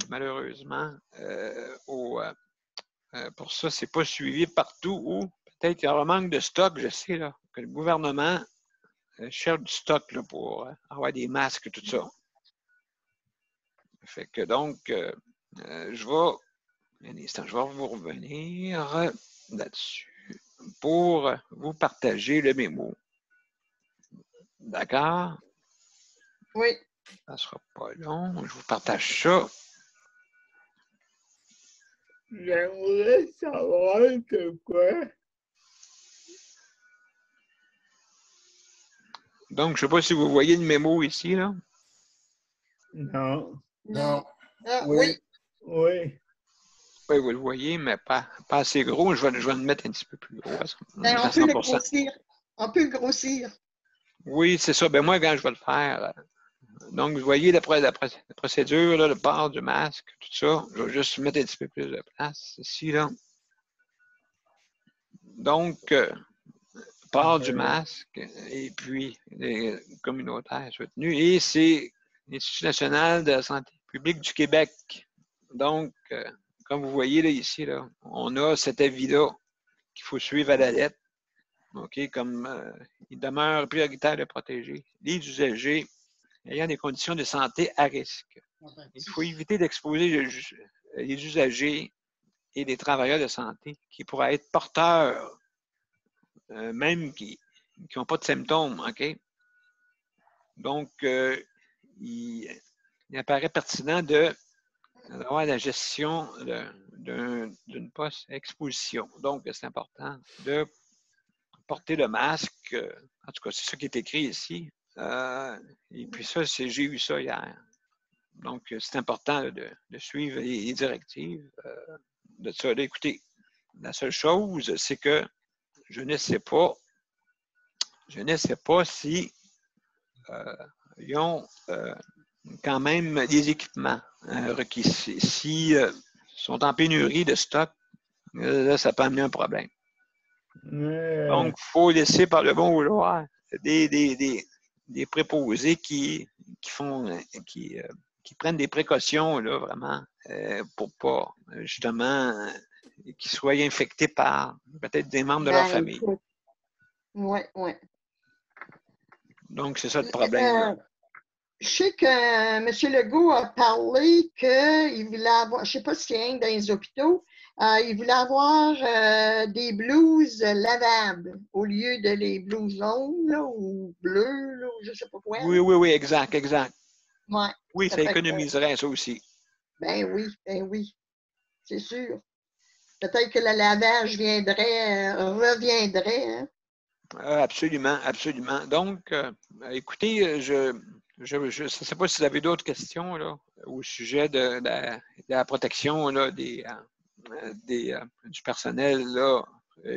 malheureusement, pour ça, c'est pas suivi partout ou peut-être qu'il y a un manque de stock. Je sais là, que le gouvernement cherche du stock là, pour avoir des masques et tout ça. Fait que donc, je vais, un instant, je vais vous revenir là-dessus pour vous partager le mémo. D'accord? Oui. Ça ne sera pas long. Je vous partage ça. J'aimerais savoir de quoi. Donc, je ne sais pas si vous voyez le mémo ici, là. Non. Non. Ah, Oui. Oui. Oui, vous le voyez, mais pas assez gros. Je vais le mettre un petit peu plus gros. Ben, on peut le grossir. On peut le grossir. Oui, c'est ça. Ben moi, quand je vais le faire. Donc, vous voyez la procédure, là, le port du masque, tout ça. Je vais juste mettre un petit peu plus de place ici, là. Donc, port du masque et puis les communautaires soutenus. Et c'est l'Institut national de la santé publique du Québec. Donc, comme vous voyez là, ici, là, on a cet avis-là qu'il faut suivre à la lettre. OK, comme il demeure prioritaire de protéger les usagers ayant des conditions de santé à risque. Il faut éviter d'exposer les usagers et les travailleurs de santé qui pourraient être porteurs, même qui n'ont pas de symptômes. OK? Donc, il apparaît pertinent d'avoir la gestion d'une post-exposition. Donc, c'est important de porter le masque. En tout cas, c'est ça qui est écrit ici. Et puis ça, j'ai eu ça hier. Donc, c'est important de suivre les directives de ça. Là, écoutez, la seule chose, c'est que je ne sais pas si ils ont quand même les équipements requis. Si sont en pénurie de stock, là, ça peut amener un problème. Donc, il faut laisser par le bon vouloir des préposés qui prennent des précautions, là, vraiment, pour pas, justement, qu'ils soient infectés par peut-être des membres de leur famille. Oui, oui. Donc, c'est ça le problème. Je sais que M. Legault a parlé qu'il voulait avoir, je ne sais pas si c'est rien dans les hôpitaux, il voulait avoir des blouses lavables au lieu de les blouses jaunes là, ou bleues, là, ou je ne sais pas quoi. Oui, exact. Ouais, oui, ça économiserait ça aussi. Ben oui, c'est sûr. Peut-être que le lavage reviendrait. Hein? Absolument. Donc, écoutez, je ne sais pas si vous avez d'autres questions là, au sujet de la protection là, du personnel là,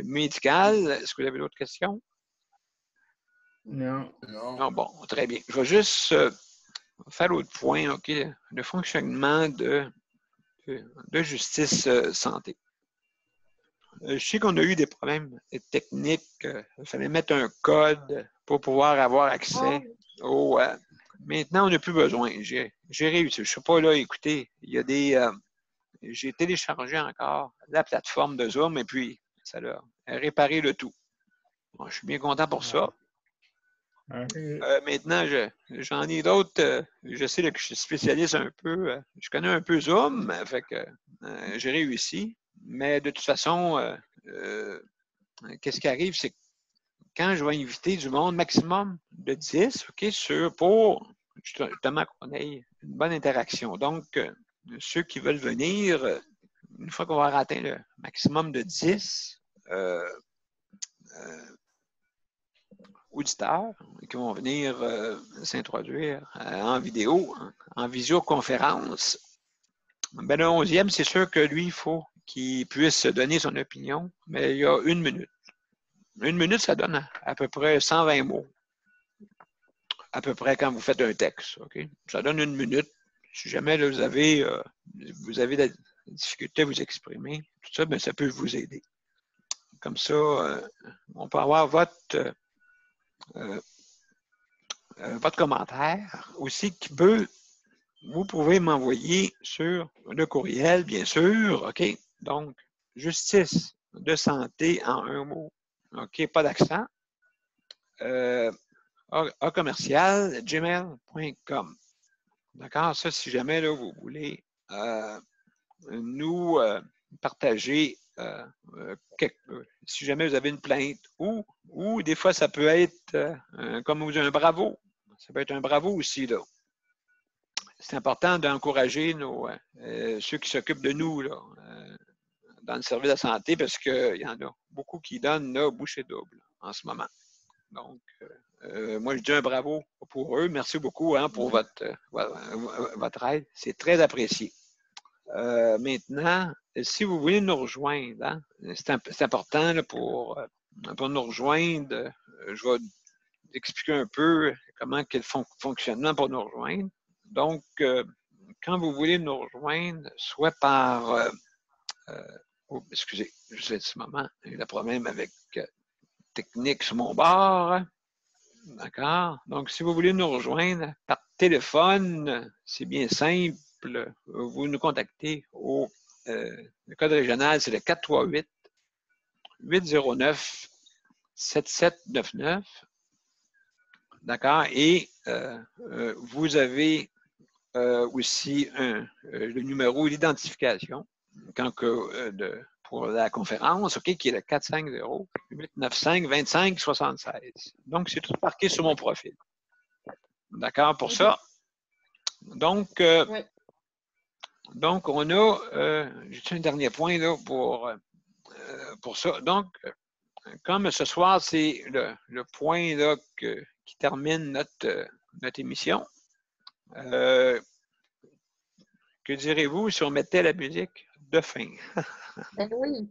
médical. Est-ce que vous avez d'autres questions? Non. Non, bon, très bien. Je vais juste faire l'autre point, OK? Le fonctionnement de justice santé. Je sais qu'on a eu des problèmes techniques. Il fallait mettre un code pour pouvoir avoir accès au. Maintenant, on n'a plus besoin. J'ai réussi. Je ne sais pas, là, écoutez, il y a des. J'ai téléchargé encore la plateforme de Zoom et puis ça a réparé le tout. Bon, je suis bien content pour ça. Maintenant, j'en ai d'autres. Je sais là, que je suis spécialiste un peu. Je connais un peu Zoom, fait que j'ai réussi. Mais de toute façon, qu'est-ce qui arrive, c'est que quand je vais inviter du monde maximum de 10, OK, pour justement qu'on ait une bonne interaction. Donc, ceux qui veulent venir, une fois qu'on va avoir atteint le maximum de 10 auditeurs qui vont venir s'introduire en vidéo, en visioconférence, ben, le 11e, c'est sûr que lui, il faut qu'il puisse donner son opinion, mais il y a 1 minute. 1 minute, ça donne à peu près 120 mots. À peu près quand vous faites un texte. OK? Ça donne 1 minute. Si jamais là, vous avez de la difficulté à vous exprimer, tout ça, bien, ça peut vous aider. Comme ça, on peut avoir votre commentaire aussi qui peut, vous pouvez m'envoyer sur le courriel, bien sûr. OK? Donc, justice de santé en un mot. OK? Pas d'accent. A commercial gmail.com. D'accord? Ça, si jamais là, vous voulez nous partager, si jamais vous avez une plainte, ou des fois, ça peut être comme un bravo. Ça peut être un bravo aussi, là. C'est important d'encourager ceux qui s'occupent de nous, là, dans le service de la santé, parce qu'il y en a beaucoup qui donnent là, bouchée double en ce moment. Donc, moi, je dis un bravo pour eux. Merci beaucoup pour votre aide. C'est très apprécié. Maintenant, si vous voulez nous rejoindre, c'est important là, pour nous rejoindre. Je vais expliquer un peu comment est le fonctionnement pour nous rejoindre. Donc, quand vous voulez nous rejoindre, soit par... excusez, juste un petit moment, il y a un problème avec technique sur mon bord. D'accord? Donc, si vous voulez nous rejoindre par téléphone, c'est bien simple. Vous nous contactez au le code régional, c'est le 438-809-7799. D'accord? Et vous avez aussi le numéro d'identification pour la conférence, OK, qui est le 450-895-2576. Donc, c'est tout marqué sur mon profil. D'accord pour ça? Donc, donc on a, j'ai un dernier point là, pour ça. Donc, comme ce soir, c'est le point là, qui termine notre émission, que direz-vous si on mettait la musique de fin? Ben oui,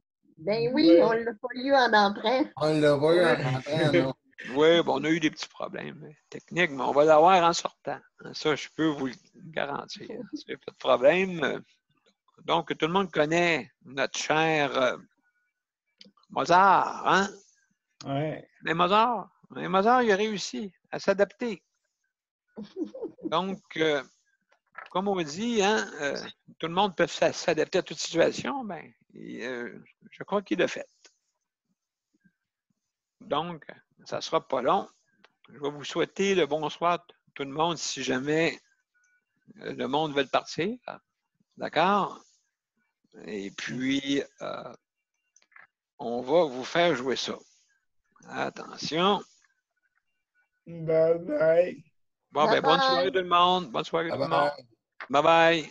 on l'a pas eu en entrant. On l'a pas eu en entrant, non? Oui, bon, on a eu des petits problèmes techniques, mais on va l'avoir en sortant. Ça, je peux vous le garantir. C'est pas de problème. Donc, tout le monde connaît notre cher Mozart, hein? Oui. Mais Mozart, il a réussi à s'adapter. Donc, comme on dit, hein, tout le monde peut s'adapter à toute situation, ben, je crois qu'il l'a fait. Donc, ça ne sera pas long. Je vais vous souhaiter le bonsoir tout le monde si jamais le monde veut partir. D'accord? Et puis, on va vous faire jouer ça. Attention. Bye bye. Bon, ben, bonne Bye-bye. soirée tout le monde. Bonne soirée tout le monde. Bye-bye. Bye-bye.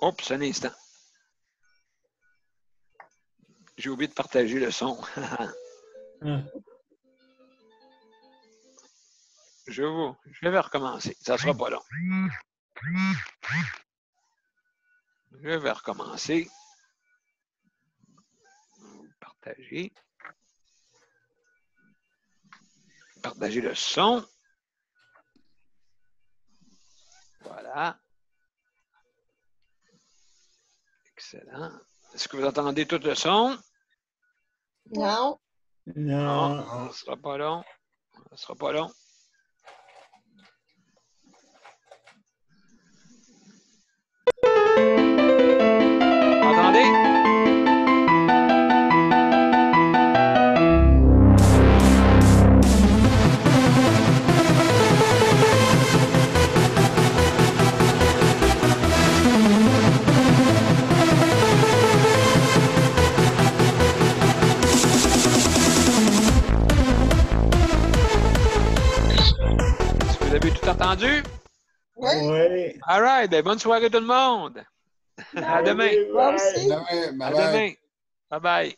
Oups, un instant. J'ai oublié de partager le son. Je vais recommencer. Ça ne sera pas long. Je vais recommencer. Partager. Partager le son. Voilà. Excellent. Est-ce que vous entendez tout le son? Non. Non. Ça ne sera pas long. Ça ne sera pas long. Entendez? Est-ce que vous avez tout entendu? Oui. Oui. All right. Ben, bonne soirée tout le monde. À demain. Moi aussi. Demain, À bye-bye. demain. Bye bye.